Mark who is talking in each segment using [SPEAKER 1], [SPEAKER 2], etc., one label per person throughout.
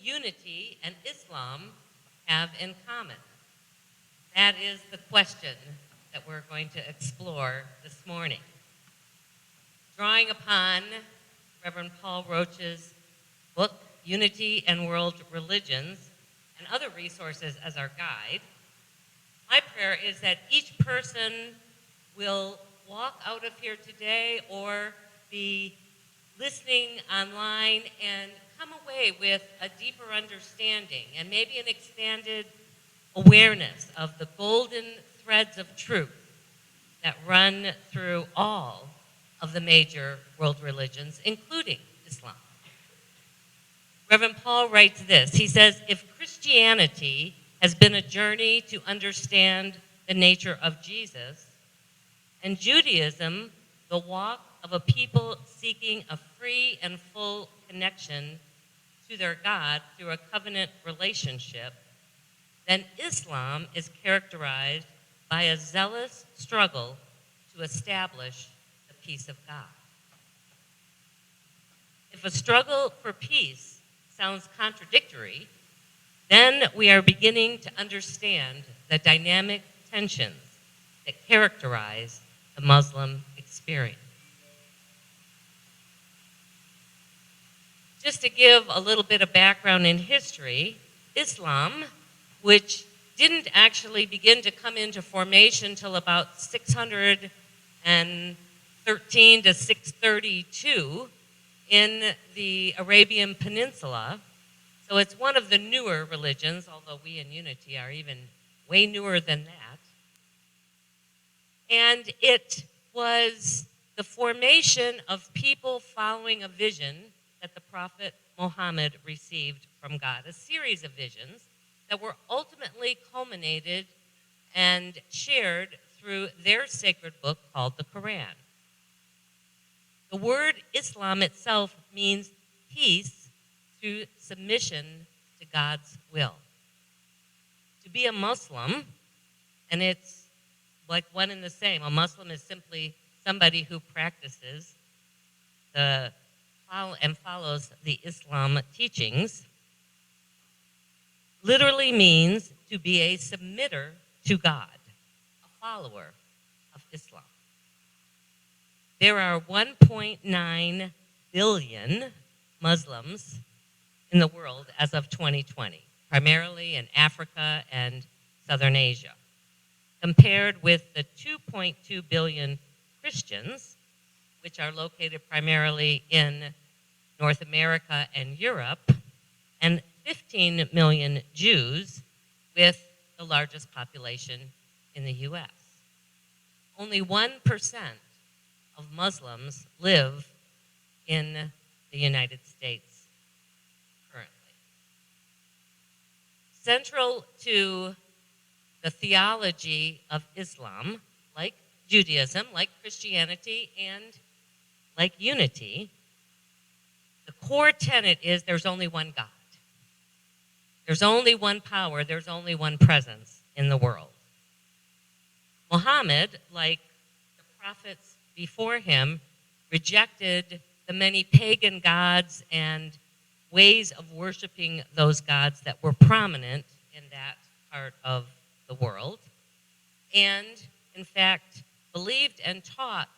[SPEAKER 1] unity and Islam have in common? That is the question that we're going to explore this morning. Drawing upon Reverend Paul Roach's book, Unity and World Religions, and other resources as our guide, my prayer is that each person will walk out of here today or be listening online and come away with a deeper understanding and maybe an expanded awareness of the golden threads of truth that run through all of the major world religions, including Islam. Reverend Paul writes this. He says, if Christianity has been a journey to understand the nature of Jesus, and Judaism, the walk of a people seeking a free and full connection to their God through a covenant relationship, then Islam is characterized by a zealous struggle to establish the peace of God. If a struggle for peace sounds contradictory, then we are beginning to understand the dynamic tensions that characterize the Muslim experience. Just to give a little bit of background in history, Islam, which didn't actually begin to come into formation till about 613 to 632 in the Arabian Peninsula. So it's one of the newer religions, although we in Unity are even way newer than that. And it was the formation of people following a vision that the Prophet Muhammad received from God, a series of visions that were ultimately culminated and shared through their sacred book called the Quran. The word Islam itself means peace through submission to God's will. To be a Muslim, and it's like one and the same. A Muslim is simply somebody who practices and follows the Islam teachings. Literally means to be a submitter to God, a follower of Islam. There are 1.9 billion Muslims in the world as of 2020, primarily in Africa and Southern Asia, compared with the 2.2 billion Christians, which are located primarily in North America and Europe, and 15 million Jews, with the largest population in the U.S. Only 1% of Muslims live in the United States currently. Central to the theology of Islam, like Judaism, like Christianity, and like unity, the core tenet is there's only one God. There's only one power, there's only one presence in the world. Muhammad, like the prophets before him, rejected the many pagan gods and ways of worshiping those gods that were prominent in that part of the world, and in fact believed and taught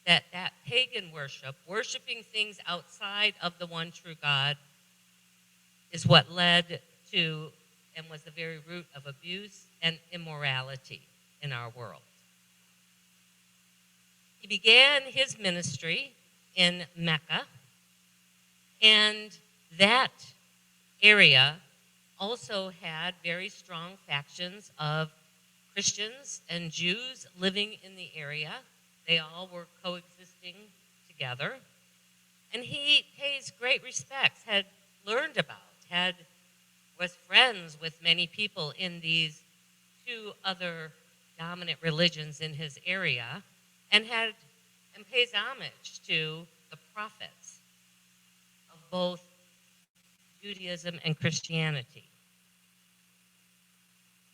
[SPEAKER 1] that pagan worship, worshiping things outside of the one true God, is what led to and was the very root of abuse and immorality in our world. He began his ministry in Mecca, and that area also had very strong factions of Christians and Jews living in the area. They all were coexisting together. And he pays great respects, had learned about, was friends with many people in these two other dominant religions in his area, and pays homage to the prophets of both Judaism and Christianity.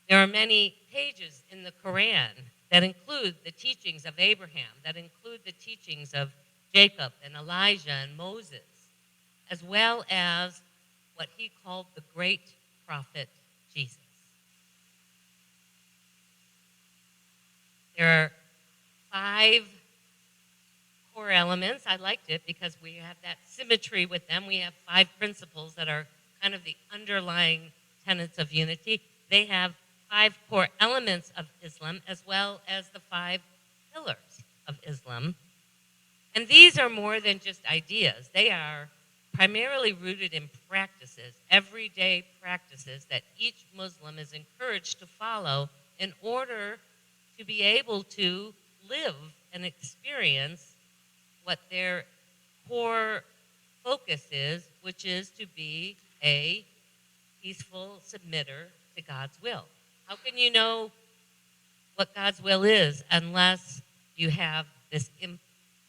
[SPEAKER 1] There are many pages in the Quran that include the teachings of Abraham, that include the teachings of Jacob and Elijah and Moses, as well as what he called the great prophet Jesus. There are 5 core elements. I liked it because we have that symmetry with them. We have 5 principles that are kind of the underlying tenets of unity. They have 5 core elements of Islam as well as the 5 pillars of Islam. And these are more than just ideas. They are primarily rooted in practices, everyday practices that each Muslim is encouraged to follow in order to be able to live and experience what their core focus is, which is to be a peaceful submitter to God's will. How can you know what God's will is unless you have this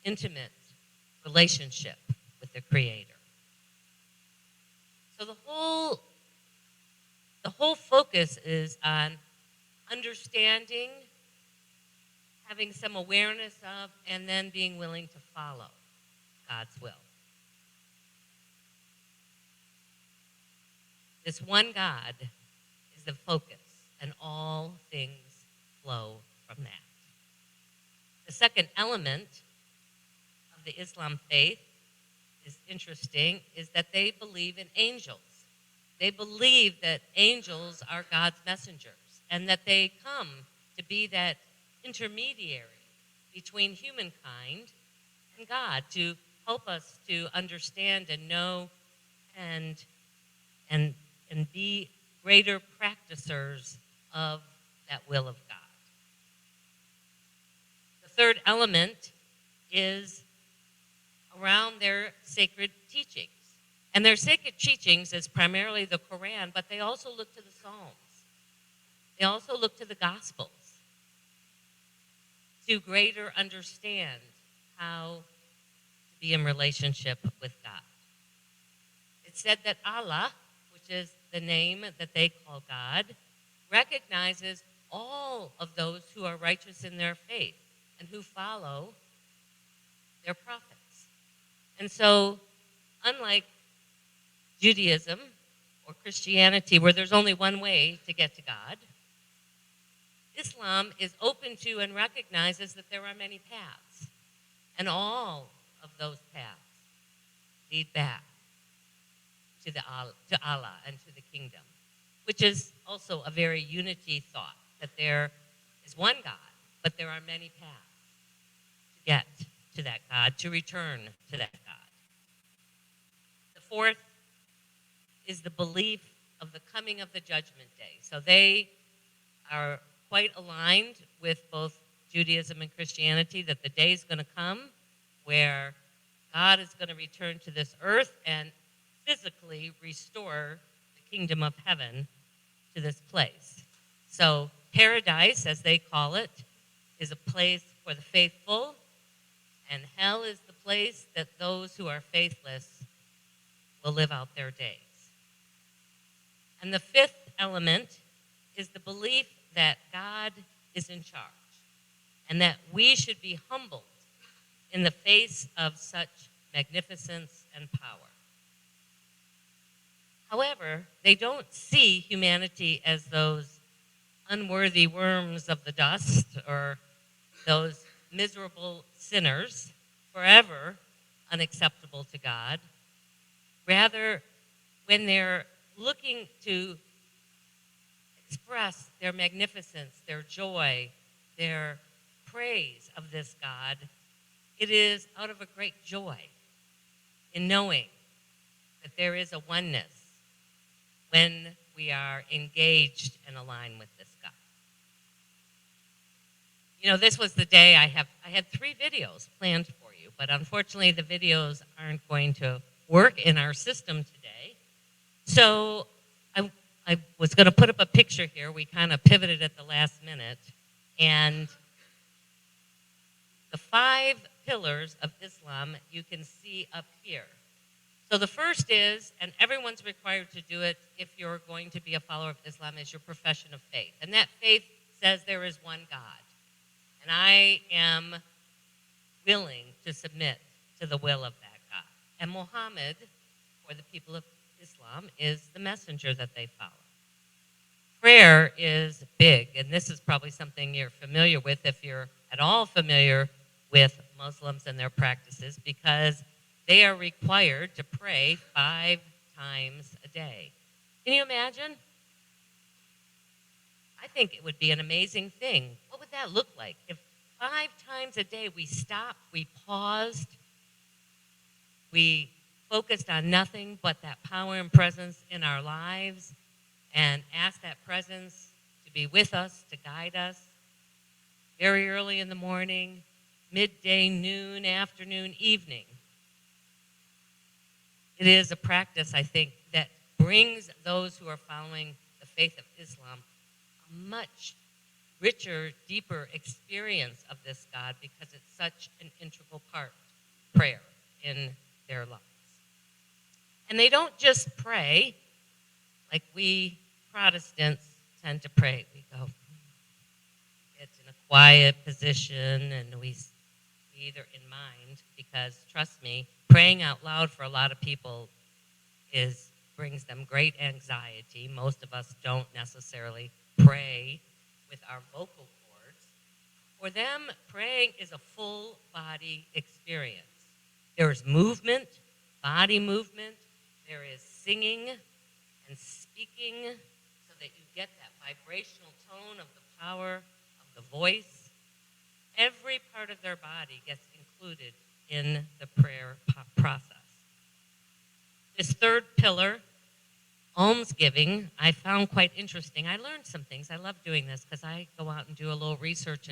[SPEAKER 1] intimate relationship with the Creator? So the whole focus is on understanding, having some awareness of, and then being willing to follow God's will. This one God is the focus, and all things flow from that. The second element of the Islam faith is interesting, is that they believe in angels. They believe that angels are God's messengers and that they come to be that intermediary between humankind and God to help us to understand and know and be greater practicers of that will of God. The third element is around their sacred teachings. And their sacred teachings is primarily the Quran, but they also look to the Psalms. They also look to the Gospels to greater understand how to be in relationship with God. It's said that Allah, which is the name that they call God, recognizes all of those who are righteous in their faith and who follow their prophets. And so, unlike Judaism or Christianity, where there's only one way to get to God, Islam is open to and recognizes that there are many paths. And all of those paths lead back to Allah and to the kingdom, which is also a very unity thought, that there is one God, but there are many paths to get to that God, to return to that God. The fourth is the belief of the coming of the judgment day. So they are quite aligned with both Judaism and Christianity, that the day is going to come where God is going to return to this earth and physically restore the kingdom of heaven to this place. So paradise, as they call it, is a place for the faithful, and hell is the place that those who are faithless will live out their days. And the fifth element is the belief that God is in charge and that we should be humbled in the face of such magnificence and power. However, they don't see humanity as those unworthy worms of the dust or those miserable sinners forever unacceptable to God. Rather, when they're looking to express their magnificence, their joy, their praise of this God, it is out of a great joy in knowing that there is a oneness when we are engaged and aligned with this God. You know, this was the day I had 3 videos planned for you, but unfortunately the videos aren't going to work in our system today. So I was going to put up a picture here. We kind of pivoted at the last minute. And the 5 pillars of Islam you can see up here. So the first is, and everyone's required to do it if you're going to be a follower of Islam, is your profession of faith. And that faith says there is one God. And I am willing to submit to the will of that God. And Muhammad, for the people of Islam is the messenger that they follow. Prayer is big, and this is probably something you're familiar with if you're at all familiar with Muslims and their practices, because they are required to pray 5 times a day. Can you imagine? I think it would be an amazing thing. What would that look like? If 5 times a day we stopped, we paused, we focused on nothing but that power and presence in our lives, and asked that presence to be with us, to guide us very early in the morning, midday, noon, afternoon, evening. It is a practice, I think, that brings those who are following the faith of Islam a much richer, deeper experience of this God, because it's such an integral part of prayer in their lives. And they don't just pray like we Protestants tend to pray. We go, get in a quiet position, and we either in mind, because trust me, praying out loud for a lot of people brings them great anxiety. Most of us don't necessarily pray with our vocal cords. For them, praying is a full body experience. There is movement, body movement, there is singing and speaking, so that you get that vibrational tone of the power of the voice. Every part of their body gets included in the prayer process. This third pillar, almsgiving, I found quite interesting. I learned some things. I love doing this because I go out and do a little research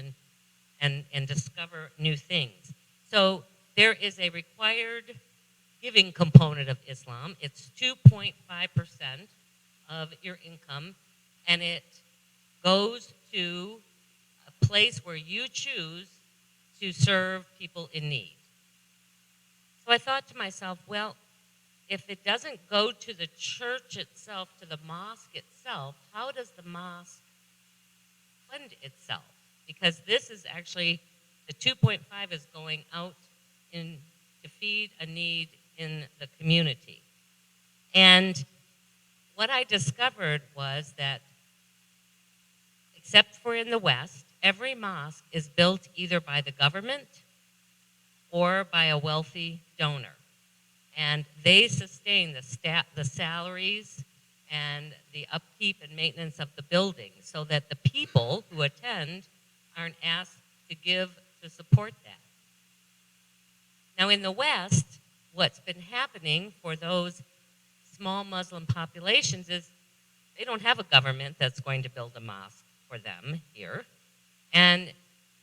[SPEAKER 1] and discover new things. So there is a required giving component of Islam. It's 2.5% of your income, and it goes to a place where you choose to serve people in need. So I thought to myself, well, if it doesn't go to the church itself, to the mosque itself, how does the mosque fund itself? Because this is actually, the 2.5 is going out to feed a need in the community. And what I discovered was that, except for in the West, every mosque is built either by the government or by a wealthy donor. And they sustain the salaries and the upkeep and maintenance of the building, so that the people who attend aren't asked to give to support that. Now in the West, what's been happening for those small Muslim populations is they don't have a government that's going to build a mosque for them here. And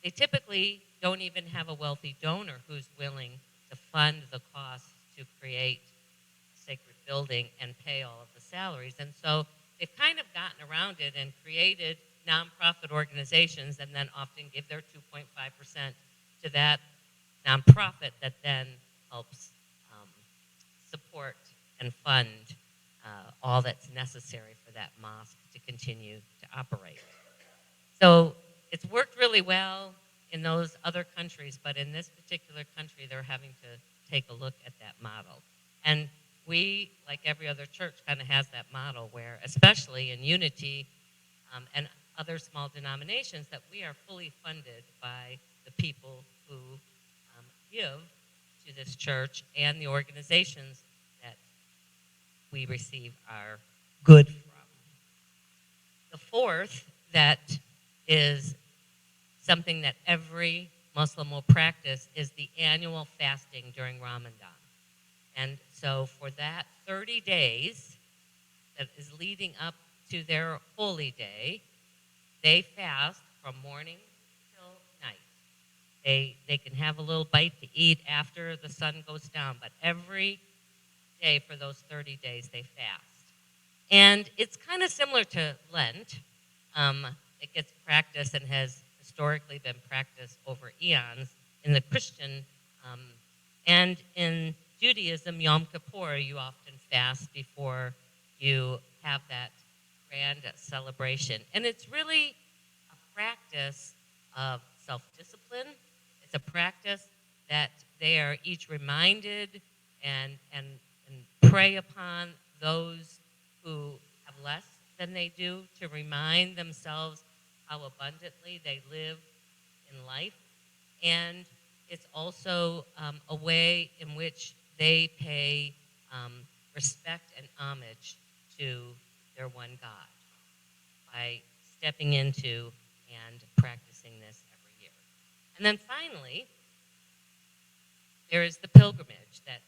[SPEAKER 1] they typically don't even have a wealthy donor who's willing to fund the cost to create a sacred building and pay all of the salaries. And so they've kind of gotten around it and created nonprofit organizations, and then often give their 2.5% to that nonprofit that then helps support and fund all that's necessary for that mosque to continue to operate. So it's worked really well in those other countries, but in this particular country, they're having to take a look at that model. And we, like every other church, kind of has that model where, especially in Unity and other small denominations, that we are fully funded by the people who give to this church and the organizations that we receive our good from. The fourth that is something that every Muslim will practice is the annual fasting during Ramadan. And so for that 30 days that is leading up to their holy day, they fast from morning till night. They can have a little bite to eat after the sun goes down, but every day for those 30 days they fast. And it's kind of similar to Lent. It gets practiced and has historically been practiced over eons in the Christian and in Judaism. Yom Kippur, you often fast before you have that grand celebration. And it's really a practice of self-discipline. It's a practice that they are each reminded and pray upon those who have less than they do to remind themselves how abundantly they live in life. And it's also a way in which they pay um, respect and homage to their one God by stepping into and practicing this every year. And then finally, there is the pilgrimage that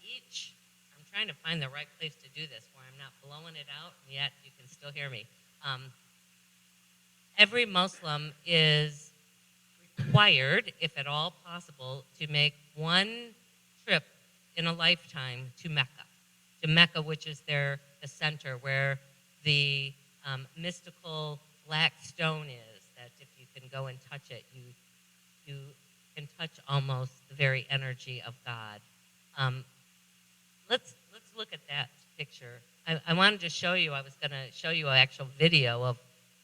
[SPEAKER 1] each, I'm trying to find the right place to do this where I'm not blowing it out, and yet you can still hear me. Every Muslim is required, if at all possible, to make one trip in a lifetime to Mecca, which is the center where the mystical black stone is, that if you can go and touch it, you can touch almost the very energy of God. Let's look at that picture. I wanted to show you, I was going to show you an actual video of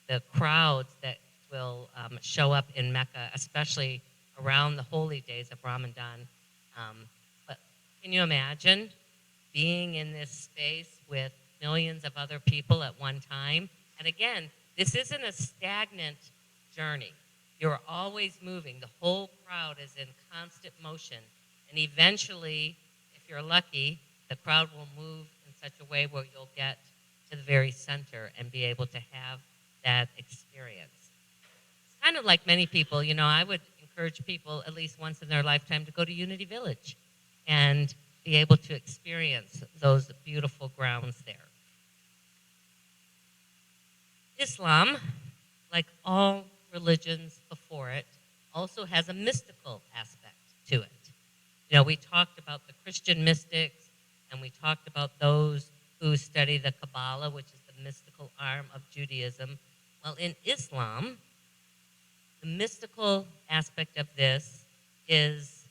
[SPEAKER 1] the crowds that will show up in Mecca, especially around the holy days of Ramadan. But can you imagine being in this space with millions of other people at one time? And again, this isn't a stagnant journey. You're always moving. The whole crowd is in constant motion. And eventually, if you're lucky, the crowd will move in such a way where you'll get to the very center and be able to have that experience. It's kind of like many people, I would encourage people at least once in their lifetime to go to Unity Village and be able to experience those beautiful grounds there. Islam, like all religions before it, also has a mystical aspect to it. We talked about the Christian mystics, and we talked about those who study the Kabbalah, which is the mystical arm of Judaism. Well, in Islam, the mystical aspect of this is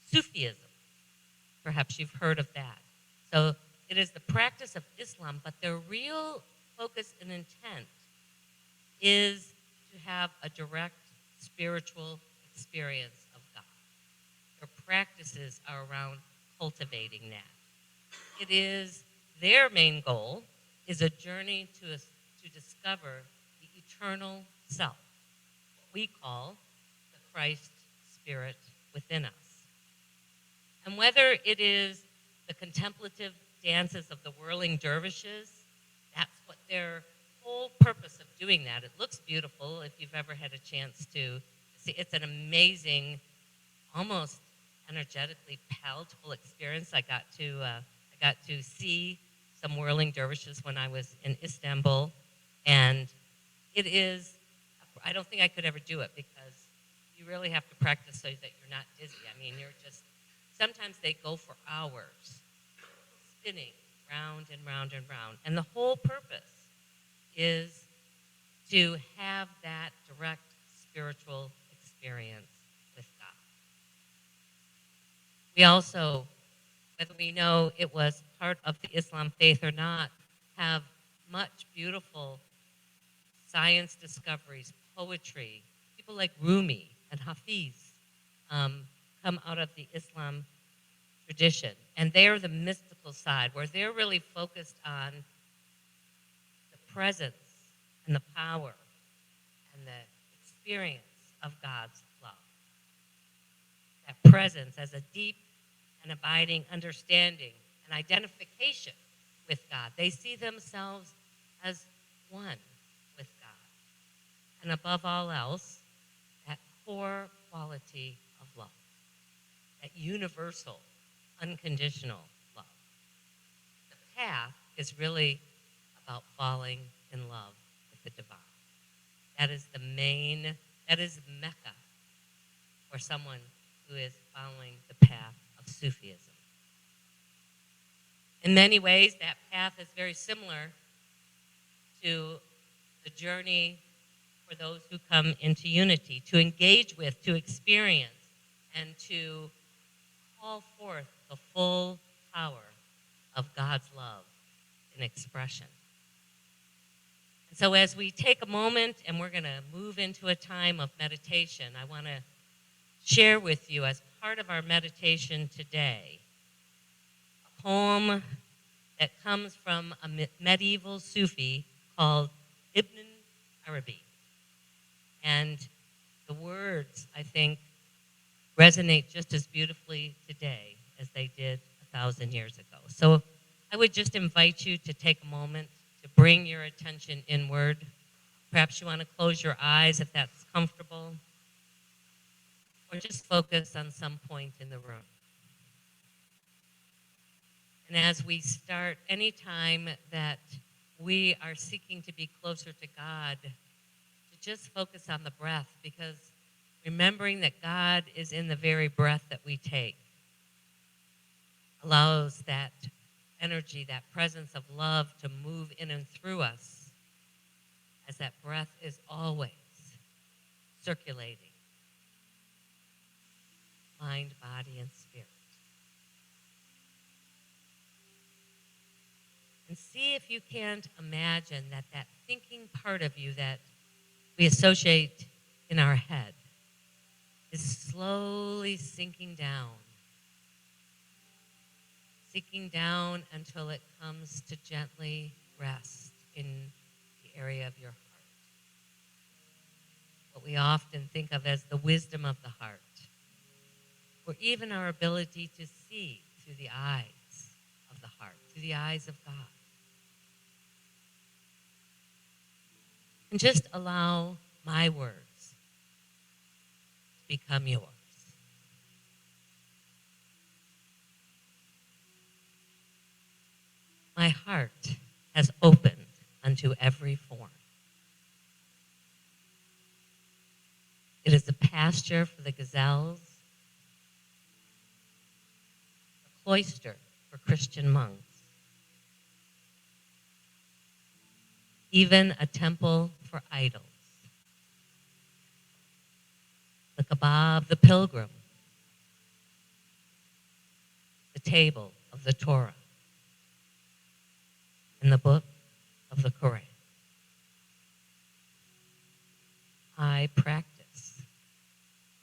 [SPEAKER 1] Sufism. Perhaps you've heard of that. So it is the practice of Islam, but their real focus and intent is to have a direct spiritual experience of God. Their practices are around cultivating that. It is their main goal is a journey to discover the eternal self, what we call the Christ Spirit within us. And whether it is the contemplative dances of the whirling dervishes, that's what their whole purpose of doing that. It looks beautiful if you've ever had a chance to see. It's an amazing, almost energetically palatable experience. I got to see some whirling dervishes when I was in Istanbul, and it is, I don't think I could ever do it because you really have to practice so that you're not dizzy. I mean, sometimes they go for hours, spinning round and round and round. And the whole purpose is to have that direct spiritual experience with God. We also, whether we know it was part of the Islam faith or not, have much beautiful science discoveries, poetry. People like Rumi and Hafiz come out of the Islam tradition. And they're the mystical side, where they're really focused on the presence and the power and the experience of God's love. That presence as a deep and abiding understanding and identification with God. They see themselves as one with God. And above all else, that core quality of love, that universal, unconditional love. The path is really about falling in love with the divine. That is Mecca for someone who is following the path of Sufism. In many ways, that path is very similar to the journey for those who come into unity, to engage with, to experience, and to call forth the full power of God's love in expression. And so as we take a moment and we're going to move into a time of meditation, I want to share with you as part of our meditation today a poem that comes from a medieval Sufi called Ibn Arabi. And the words, I think, resonate just as beautifully today as they did 1,000 years ago. So I would just invite you to take a moment to bring your attention inward. Perhaps you want to close your eyes if that's comfortable, or just focus on some point in the room. And as we start, any time that we are seeking to be closer to God, to just focus on the breath, because remembering that God is in the very breath that we take allows that energy, that presence of love to move in and through us, as that breath is always circulating, mind, body, and spirit. And see if you can't imagine that that thinking part of you that we associate in our head is slowly sinking down until it comes to gently rest in the area of your heart. What we often think of as the wisdom of the heart, or even our ability to see through the eyes of the heart, through the eyes of God. And just allow my words to become yours. My heart has opened unto every form. It is a pasture for the gazelles, a cloister for Christian monks, even a temple for idols, the Kaaba of the pilgrim, the table of the Torah, and the book of the Quran. I practice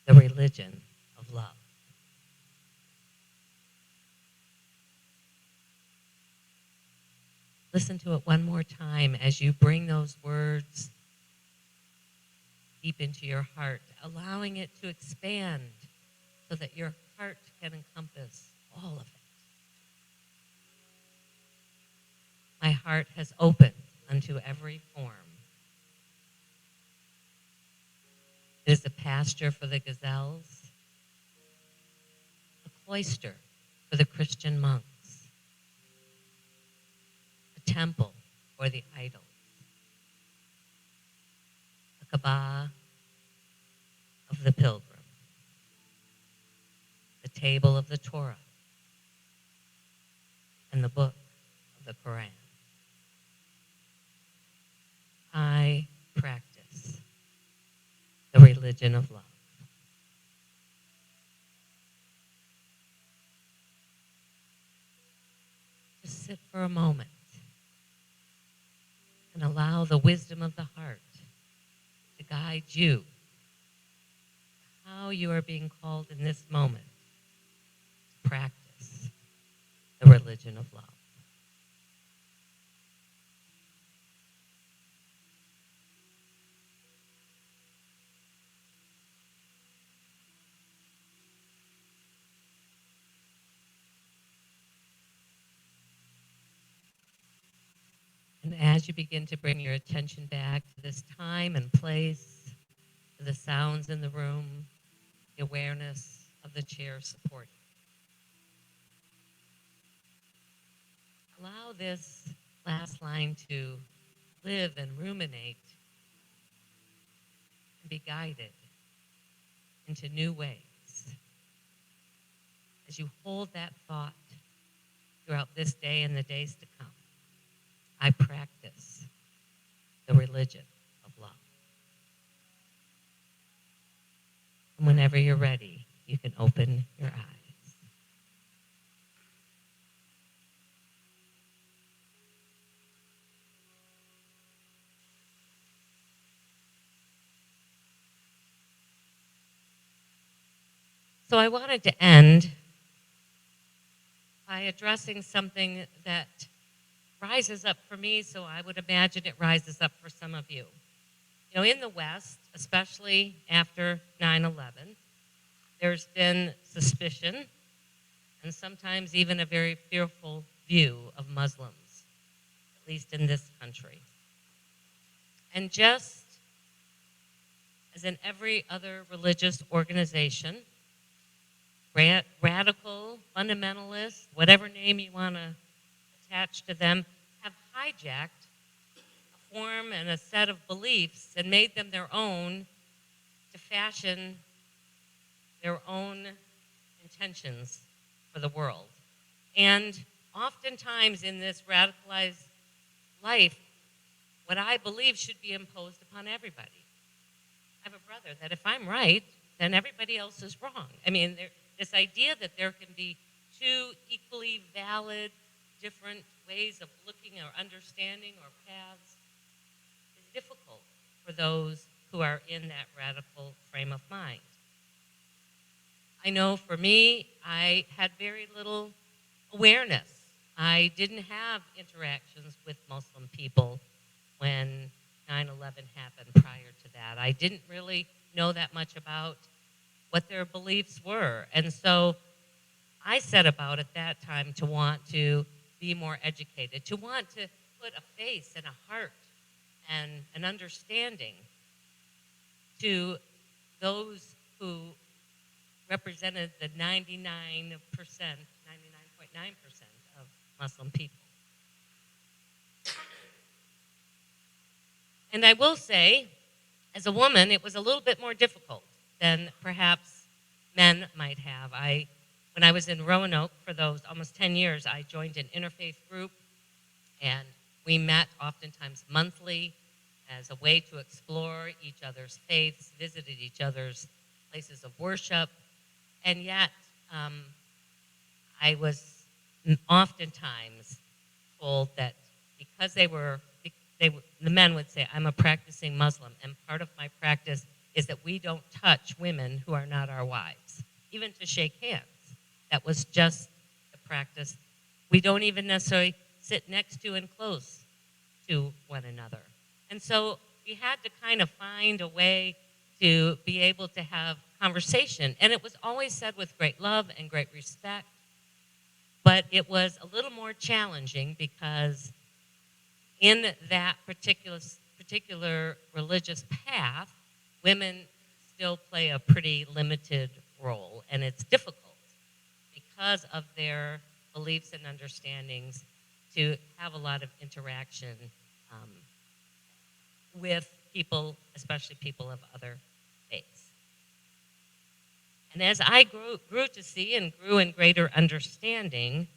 [SPEAKER 1] the religion of love. Listen to it one more time as you bring those words deep into your heart, allowing it to expand so that your heart can encompass all of it. My heart has opened unto every form. It is a pasture for the gazelles, a cloister for the Christian monks, a temple for the idols, a Kaaba of the pilgrim, the table of the Torah, and the book of the Quran. I practice the religion of love. Just sit for a moment and allow the wisdom of the heart to guide you, how you are being called in this moment to practice the religion of love. And as you begin to bring your attention back to this time and place, to the sounds in the room, the awareness of the chair support you. Allow this last line to live and ruminate and be guided into new ways. As you hold that thought throughout this day and the days to come, I practice the religion of love. And whenever you're ready, you can open your eyes. So I wanted to end by addressing something that rises up for me, so I would imagine it rises up for some of you. You know, in the West, especially after 9/11, there's been suspicion and sometimes even a very fearful view of Muslims, at least in this country. And just as in every other religious organization, radical, fundamentalist, whatever name you want to attach to them, have hijacked a form and a set of beliefs and made them their own to fashion their own intentions for the world. And oftentimes in this radicalized life, what I believe should be imposed upon everybody. I have a brother that if I'm right, then everybody else is wrong. I mean, this idea that there can be two equally valid, different ways of looking or understanding or paths is difficult for those who are in that radical frame of mind. I know for me, I had very little awareness. I didn't have interactions with Muslim people when 9/11 happened prior to that. I didn't really know that much about what their beliefs were. And so I set about at that time to want to be more educated, to want to put a face and a heart and an understanding to those who represented the 99.9% of Muslim people. And I will say, as a woman, it was a little bit more difficult than perhaps men might have. When I was in Roanoke for those almost 10 years, I joined an interfaith group, and we met oftentimes monthly as a way to explore each other's faiths, visited each other's places of worship, and yet I was oftentimes told that because the men would say, I'm a practicing Muslim, and part of my practice is that we don't touch women who are not our wives, even to shake hands. That was just the practice. We don't even necessarily sit next to and close to one another. And so we had to kind of find a way to be able to have conversation. And it was always said with great love and great respect. But it was a little more challenging because in that particular religious path, women still play a pretty limited role. And it's difficult because of their beliefs and understandings to have a lot of interaction with people, especially people of other faiths. And as I grew to see and grew in greater understanding,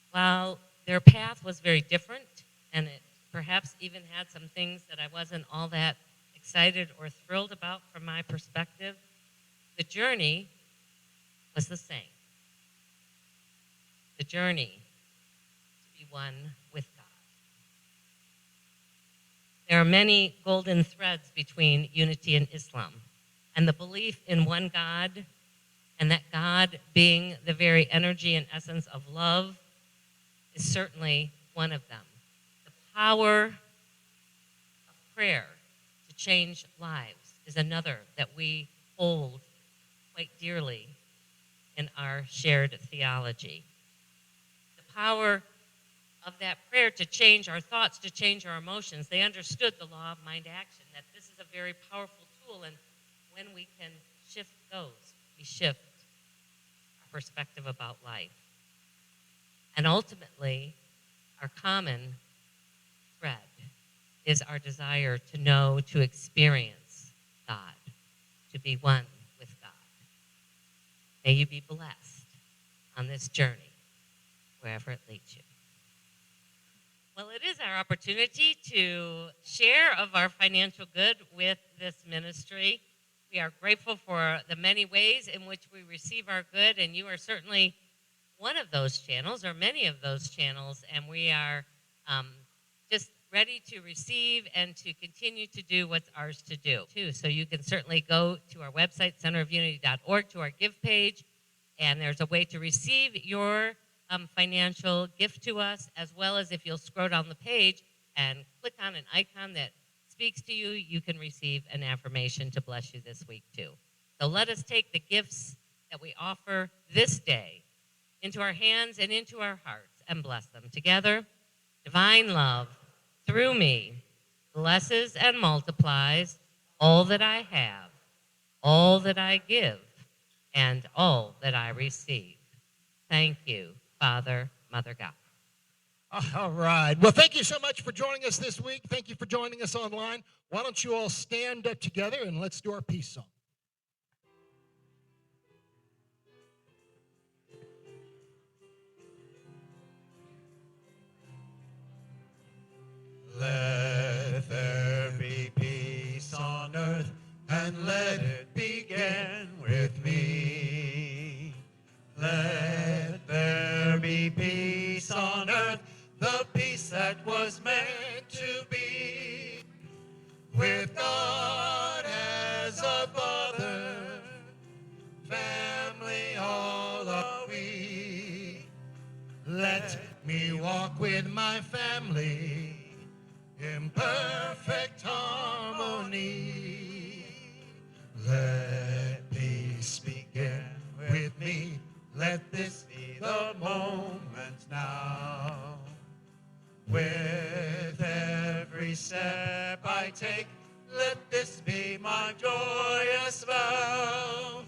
[SPEAKER 1] while their path was very different, and it perhaps even had some things that I wasn't all that excited or thrilled about from my perspective, the journey was the same. The journey to be one with God. There are many golden threads between unity and Islam, and the belief in one God, and that God being the very energy and essence of love, is certainly one of them. The power of prayer to change lives is another that we hold quite dearly in our shared theology. The power of that prayer to change our thoughts, to change our emotions. They understood the law of mind action, that this is a very powerful tool, and when we can shift those, we shift our perspective about life. And ultimately, our common thread is our desire to know, to experience God, to be one with God. May you be blessed on this journey, wherever it leads you. Well, it is our opportunity to share of our financial good with this ministry. We are grateful for the many ways in which we receive our good, and you are certainly one of those channels, or many of those channels, and we are just ready to receive and to continue to do what's ours to do, too. So you can certainly go to our website, centerofunity.org, to our give page, and there's a way to receive your financial gift to us, as well as if you'll scroll down the page and click on an icon that speaks to you, you can receive an affirmation to bless you this week too. So let us take the gifts that we offer this day into our hands and into our hearts and bless them together. Divine love, through me, blesses and multiplies all that I have, all that I give, and all that I receive. Thank you, Father, Mother, God.
[SPEAKER 2] All right. Well, thank you so much for joining us this week. Thank you for joining us online. Why don't you all stand up together and let's do our peace song.
[SPEAKER 3] Let there be peace on earth, and let it begin with me. Let there be peace on earth, the peace that was meant to be. With God as a father, family all are we. Let me walk with my family in perfect harmony. Let peace begin with me. Let this be the moment now. With every step I take, let this be my joyous vow.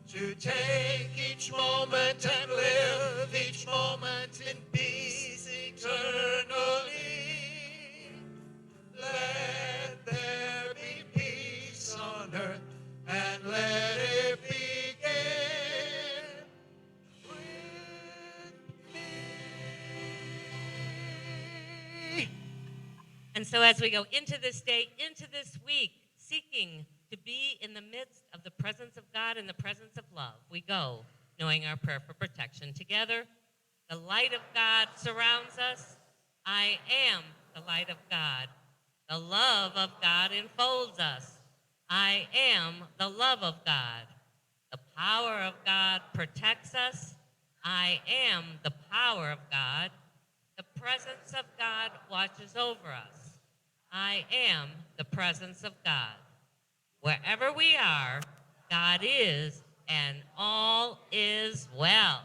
[SPEAKER 3] To take each moment and live each moment in peace eternally. Let there be peace on earth, and let it begin with me.
[SPEAKER 1] And so as we go into this day, into this week, seeking to be in the midst of the presence of God and the presence of love, we go knowing our prayer for protection together. The light of God surrounds us. I am the light of God. The love of God enfolds us. I am the love of God. The power of God protects us. I am the power of God. The presence of God watches over us. I am the presence of God. Wherever we are, God is, and all is well.